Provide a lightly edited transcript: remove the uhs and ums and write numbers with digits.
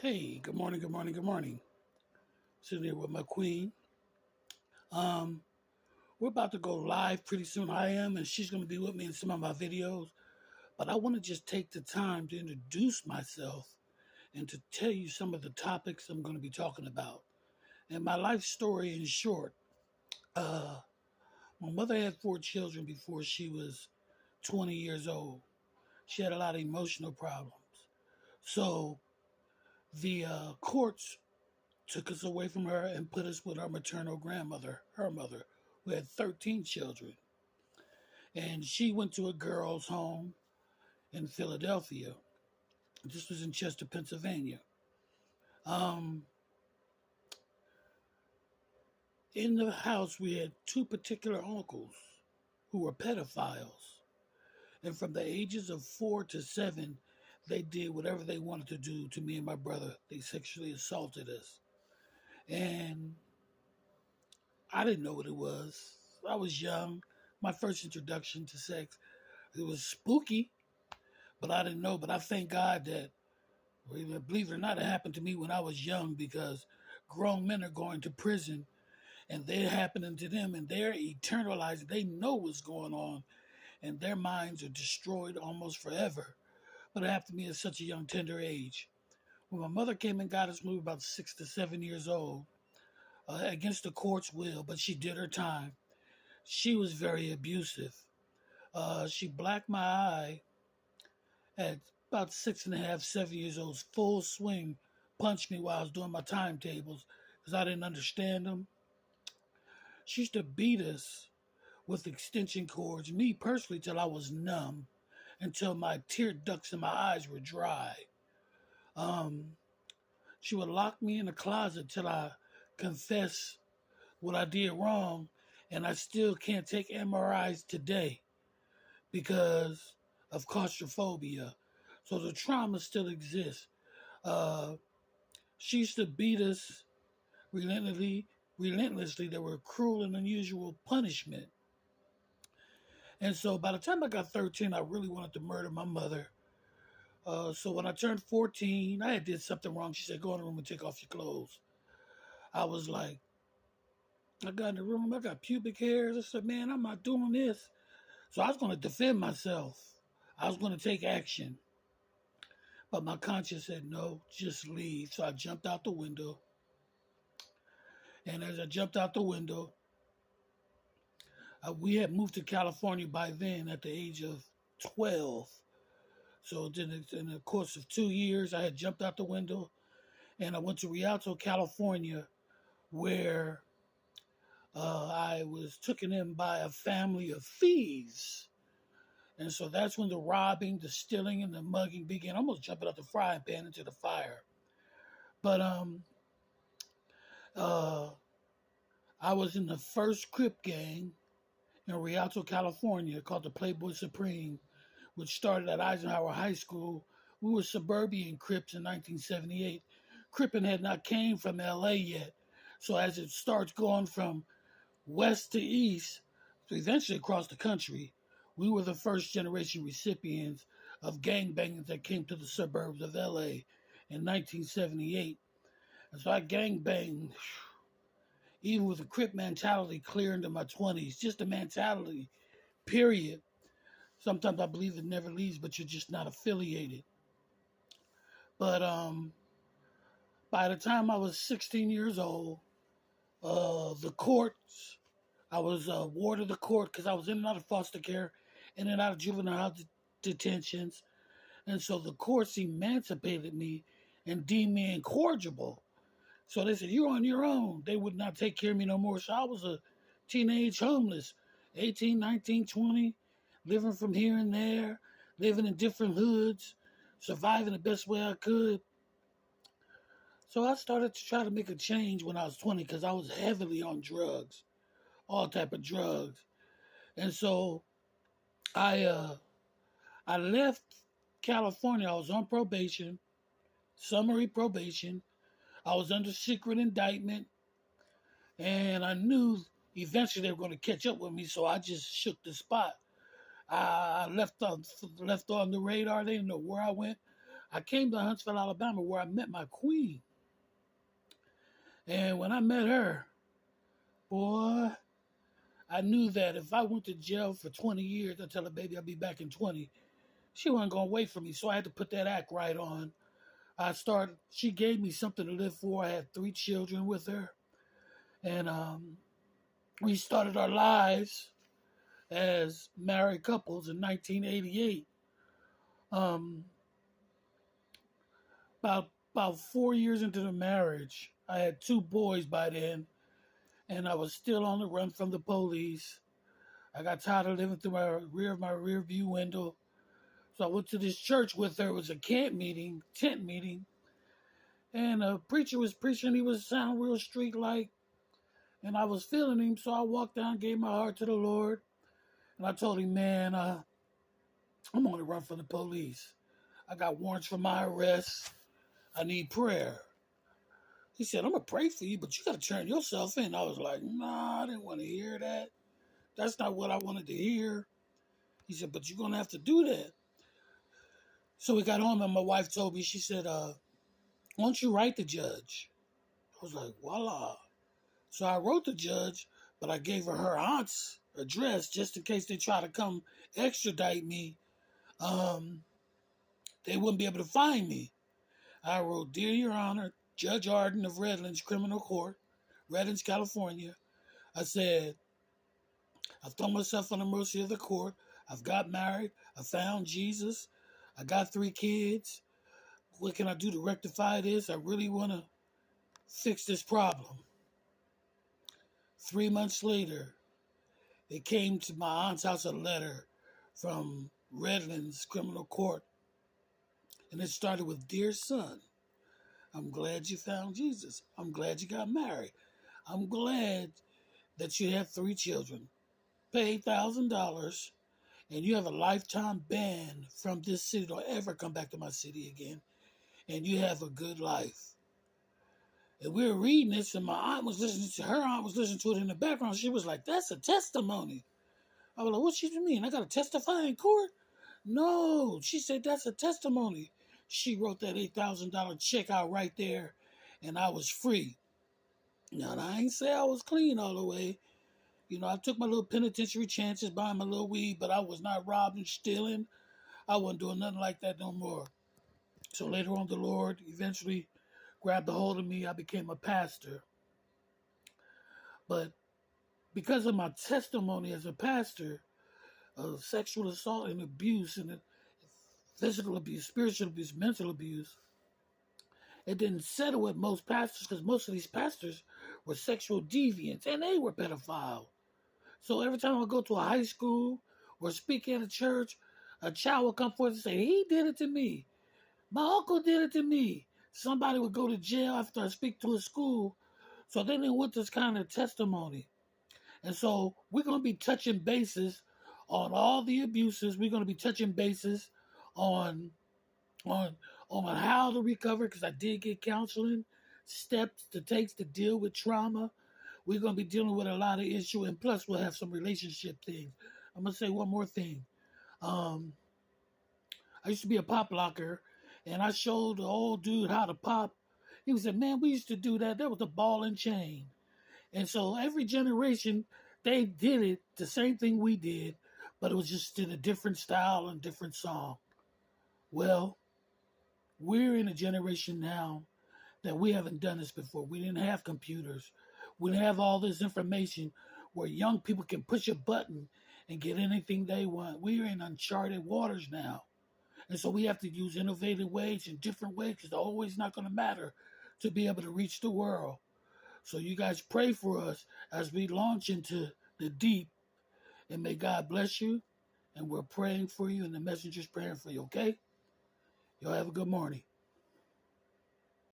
Hey, good morning, good morning, good morning. Sitting here with my queen. Um, we're about to go live pretty soon. I am, and she's going to be with me in some of my videos. But I want to just take the time to introduce myself and to tell you some of the topics I'm going to be talking about. And my life story in short, uh, my mother had four children before she was 20 years old. She had a lot of emotional problems. So the courts took us away from her and put us with our maternal grandmother, her mother, who had 13 children. And she went to a girls' home in Philadelphia. This was in Chester, Pennsylvania. Um, in the house, we had two particular uncles who were pedophiles. And from the ages of 4 to 7, they did whatever they wanted to do to me and my brother. They sexually assaulted us. And I didn't know what it was. I was young. My first introduction to sex. It was spooky, but I didn't know. But I thank God that, believe it or not, it happened to me when I was young because grown men are going to prison and they're happening to them and they're eternalized. They know what's going on and their minds are destroyed almost forever. But it happened to me at such a young, tender age. When my mother came and got us, we were about 6 to 7 years old, against the court's will, but she did her time. She was very abusive. She blacked my eye at about 6.5, 7 years old, full swing, punched me while I was doing my timetables because I didn't understand them. She used to beat us with extension cords, me personally, till I was numb, until my tear ducts in my eyes were dry. Um, she would lock me in a closet till I confess what I did wrong, and I still can't take MRIs today because of claustrophobia. So the trauma still exists. Uh, she used to beat us relentlessly. Relentlessly, there were cruel and unusual punishment. And so by the time I got 13, I really wanted to murder my mother. So when I turned 14, I had did something wrong. She said, "Go in the room and take off your clothes." I was like, I got in the room, I got pubic hairs. I said, "Man, I'm not doing this." So I was going to defend myself. I was going to take action. But my conscience said, "No, just leave." So I jumped out the window. And as I jumped out the window, we had moved to California by then at the age of 12. So then in the course of 2 years, I had jumped out the window and I went to Rialto, California, where I was taken in by a family of thieves. And so that's when the robbing, the stealing, and the mugging began. Almost jumping out the frying pan into the fire. But uh, I was in the first Crip gang in Rialto, California, called the Playboy Supreme, which started at Eisenhower High School. We were suburban Crips in 1978. Crippin had not came from LA yet. So as it starts going from west to east, to eventually across the country, we were the first generation recipients of gangbanging that came to the suburbs of LA in 1978. And so I gangbanged, even with a Crip mentality clear into my 20s, just a mentality, period. Sometimes I believe it never leaves, but you're just not affiliated. But by the time I was 16 years old, the courts, I was ward of the court because I was in and out of foster care, in and out of juvenile detentions. And so the courts emancipated me and deemed me incorrigible. So they said, "You're on your own." They would not take care of me no more. So I was a teenage homeless, 18, 19, 20, living from here and there, living in different hoods, surviving the best way I could. So I started to try to make a change when I was 20 because I was heavily on drugs, all type of drugs. And so I uh, I left California. I was on probation, summary probation. I was under secret indictment, and I knew eventually they were going to catch up with me. So I just shook the spot. I left on the radar. They didn't know where I went. I came to Huntsville, Alabama, where I met my queen. And when I met her, boy, I knew that if I went to jail for 20 years, I tell her, baby, I'll be back in 20. She wasn't going to wait for me, so I had to put that act right on. She gave me something to live for. I had 3 children with her. And we started our lives as married couples in 1988. Um, about 4 years into the marriage, I had 2 boys by then, and I was still on the run from the police. I got tired of living through my rear view window. So I went to this church with her. It was a tent meeting, and a preacher was preaching. He was sounding real street like, and I was feeling him. So I walked down, gave my heart to the Lord, and I told him, man, I'm on the run from the police. I got warrants for my arrest. I need prayer. He said, I'm going to pray for you, but you got to turn yourself in. I was like, nah, I didn't want to hear that. That's not what I wanted to hear. He said, but you're going to have to do that. So we got home, and my wife told me, she said, why don't you write the judge? I was like, voila. So I wrote the judge, but I gave her aunt's address just in case they try to come extradite me. They wouldn't be able to find me. I wrote, Dear Your Honor, Judge Arden of Redlands Criminal Court, Redlands, California. I said, I've thrown myself on the mercy of the court. I've got married. I found Jesus. I got 3 kids. What can I do to rectify this? I really want to fix this problem. 3 months later, it came to my aunt's house a letter from Redlands Criminal Court. And it started with, Dear son, I'm glad you found Jesus. I'm glad you got married. I'm glad that you have 3 children. Pay $8,000 and you have a lifetime ban from this city. Don't ever come back to my city again. And you have a good life. And we were reading this, and her aunt was listening to it in the background. She was like, that's a testimony. I was like, what you mean? I got to testify in court? No. She said, that's a testimony. She wrote that $8,000 check out right there, and I was free. Now, I ain't say I was clean all the way. You know, I took my little penitentiary chances buying my little weed, but I was not robbing, stealing. I wasn't doing nothing like that no more. So later on, the Lord eventually grabbed a hold of me. I became a pastor. But because of my testimony as a pastor of sexual assault and abuse and physical abuse, spiritual abuse, mental abuse, it didn't settle with most pastors because most of these pastors were sexual deviants and they were pedophiles. So every time I go to a high school or speak at a church, a child would come forth and say, he did it to me. My uncle did it to me. Somebody would go to jail after I speak to a school. So they didn't want this kind of testimony. And so we're going to be touching bases on all the abuses. We're going to be touching bases on how to recover, because I did get counseling, steps to take to deal with trauma. We're going to be dealing with a lot of issues, and plus we'll have some relationship things. I'm going to say one more thing. I used to be a pop locker, and I showed the old dude how to pop. He said, man, we used to do that. That was the ball and chain. And so every generation, they did it, the same thing we did, but it was just in a different style and different song. Well, we're in a generation now that we haven't done this before. We didn't have computers. We didn't have all this information where young people can push a button and get anything they want. We're in uncharted waters now. And so we have to use innovative ways and different ways, because it's always not going to matter to be able to reach the world. So you guys pray for us as we launch into the deep. And may God bless you. And we're praying for you, and the messenger's praying for you, okay? Y'all have a good morning.